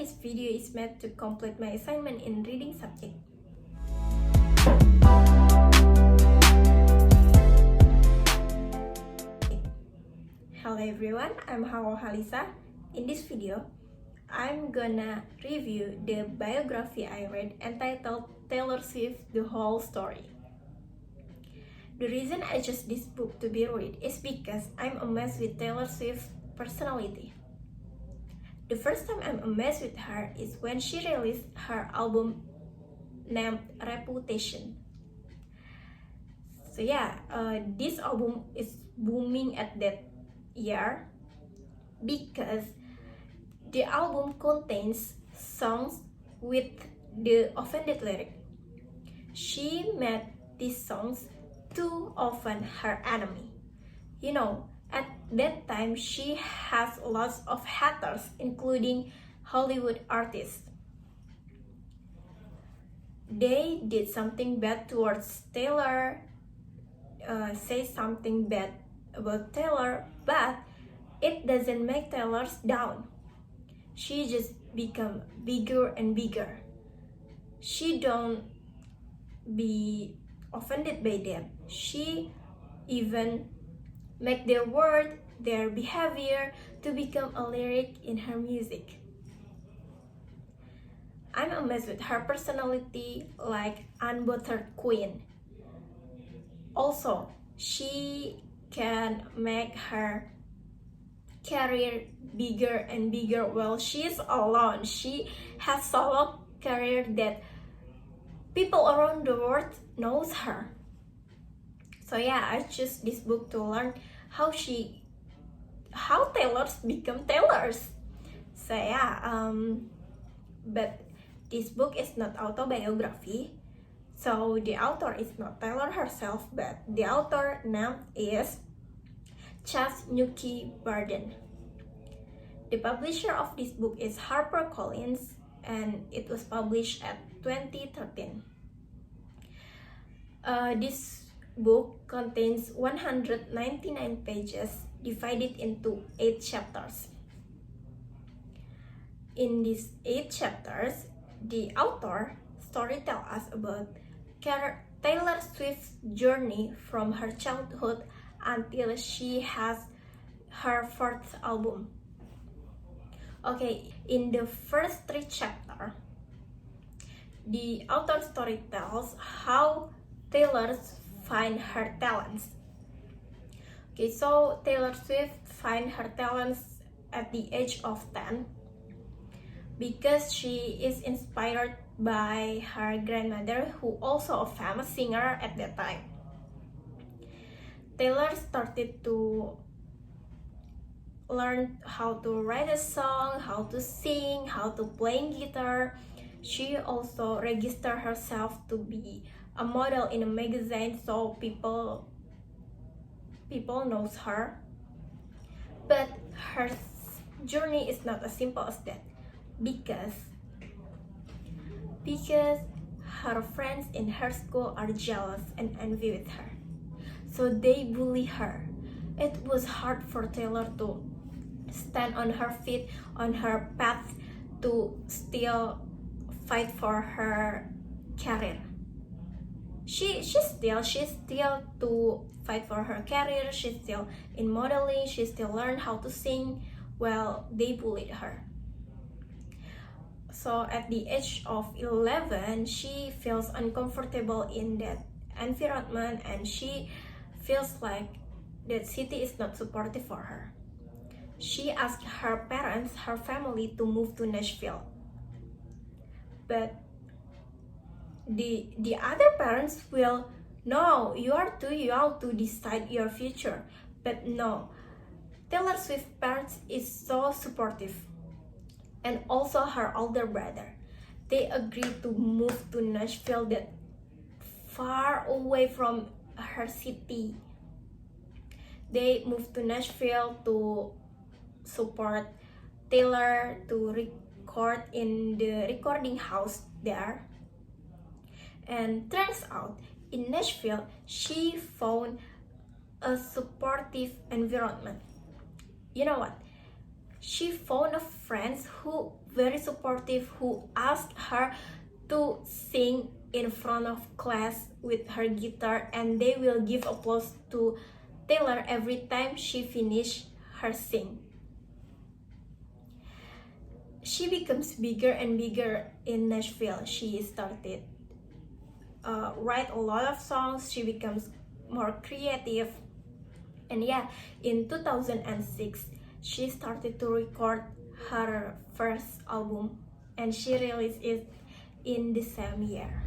this video is made to complete my assignment in reading subject. Hello everyone, I'm Halwa Khalisa. In this video, I'm gonna review the biography I read entitled Taylor Swift: The Whole Story. The reason I chose this book to be read is because I'm amazed with Taylor Swift's personality. The first time I'm amazed with her is when she released her album named Reputation. So yeah, this album is booming at that year because the album contains songs with the offended lyric. She made these songs to offend her enemy. You know, at that time she has lots of haters, including Hollywood artists. They did something bad towards Taylor, say something bad about Taylor, but it doesn't make Taylor down. She just become bigger and bigger. She don't be offended by them. She even make their word, their behavior to become a lyric in her music. I'm amazed with her personality like unbothered queen. Also, she can make her career bigger and bigger while she's alone. She has solo career that people around the world knows her. So yeah, I choose this book to learn how Taylors become Taylors. So yeah, but this book is not autobiography. So the author is not Taylor herself, but the author name is Newkey-Burden. The publisher of this book is HarperCollins, and it was published at 2013. This book contains 199 pages divided into 8 chapters. In these 8 chapters, the author storytells us about Taylor Swift's journey from her childhood until she has her first album. Okay, in the first 3 chapters, the author story tells how Taylor find her talents. Okay, so Taylor Swift find her talents at the age of 10 because she is inspired by her grandmother, who also a famous singer at that time. Taylor started to learn how to write a song, how to sing, how to play guitar. She also registered herself to be a model in a magazine, so people knows her. But her journey is not as simple as that because her friends in her school are jealous and envy with her, so they bully her. It was hard for Taylor to stand on her feet, on her path to still fight for her career. She's still to fight for her career. She's still in modeling. She still learn how to sing while they bullied her. So at the age of 11, she feels uncomfortable in that environment, and she feels like that city is not supportive for her. She asked her parents, her family, to move to Nashville, but the other parents will, no, you are too young to decide your future. But no, Taylor Swift parents is so supportive, and also her older brother. They agreed to move to Nashville, that far away from her city. They moved to Nashville to support Taylor to record in the recording house there. And turns out in Nashville, she found a supportive environment. You know what? she found a friend who very supportive, who asked her to sing in front of class with her guitar, and they will give applause to Taylor every time she finish her sing. She becomes bigger and bigger in Nashville. She started write a lot of songs. She becomes more creative, and yeah, in 2006 she started to record her first album, and she released it in the same year.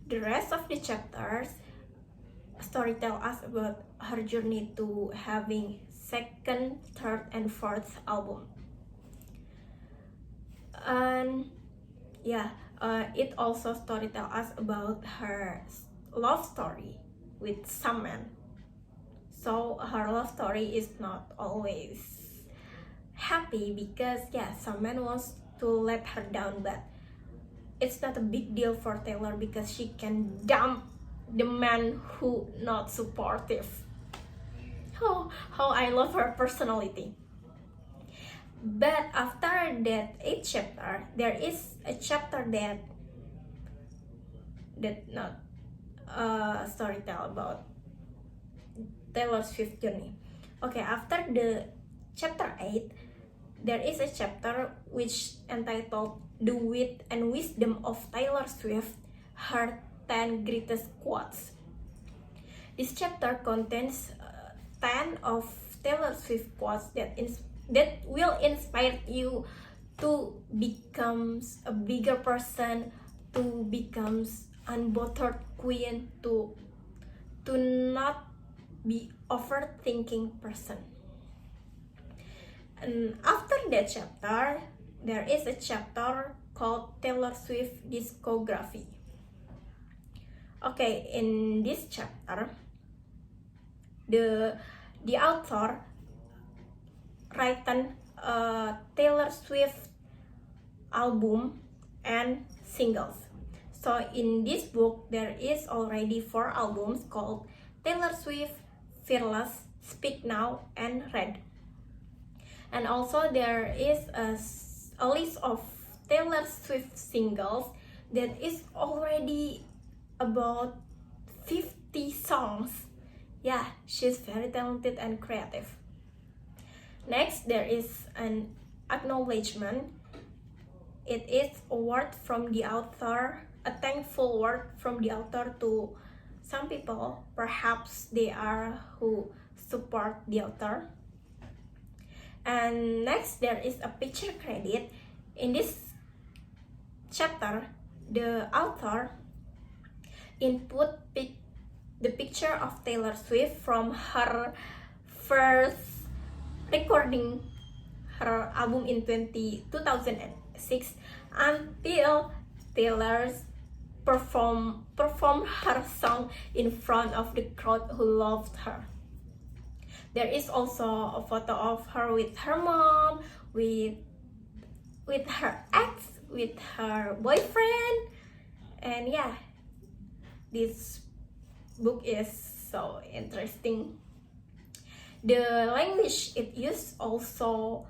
The rest of the chapters story tell us about her journey to having second, third, and fourth album. And yeah, it also story tell us about her love story with some man. So her love story is not always happy, because yeah, some man wants to let her down, but it's not a big deal for Taylor because she can dump the man who not supportive. How I love her personality. But after that 8th chapter, there is a chapter that not story tell about Taylor Swift journey. Okay, after the chapter 8, there is a chapter which entitled The Wit and Wisdom of Taylor Swift, her 10 greatest quotes. This chapter contains 10 of Taylor Swift quotes that will inspire you to become a bigger person, to become unbothered queen, to not be overthinking person. And after that chapter, there is a chapter called Taylor Swift discography. Okay, in this chapter, the author written Taylor Swift album and singles. So in this book, there is already 4 albums called Taylor Swift, Fearless, Speak Now, and Red. And also there is a list of Taylor Swift singles that is already about 50 songs. Yeah, she's very talented and creative. Next, there is an acknowledgement. It is a word from the author, a thankful word from the author to some people. Perhaps they are who support the author. And next, there is a picture credit. In this chapter, the author input the picture of Taylor Swift from her first recording her album in 2006 until Taylor's perform her song in front of the crowd who loved her. There is also a photo of her with her mom, with her ex, with her boyfriend, and yeah, this book is so interesting. The language it used also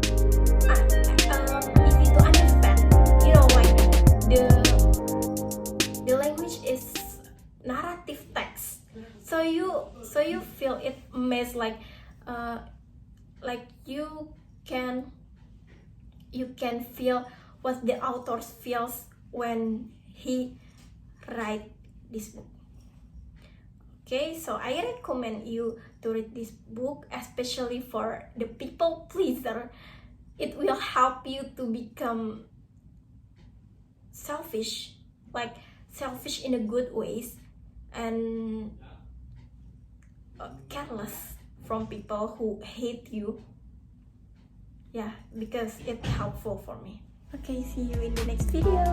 easy to understand. You know, like the language is narrative text. So you feel it amazed, like you can feel what the author feels when he write this book. Okay, so I recommend you to read this book, especially for the people pleaser. It will help you to become selfish, like selfish in a good ways, and careless from people who hate you. Yeah, because it's helpful for me. Okay, see you in the next video.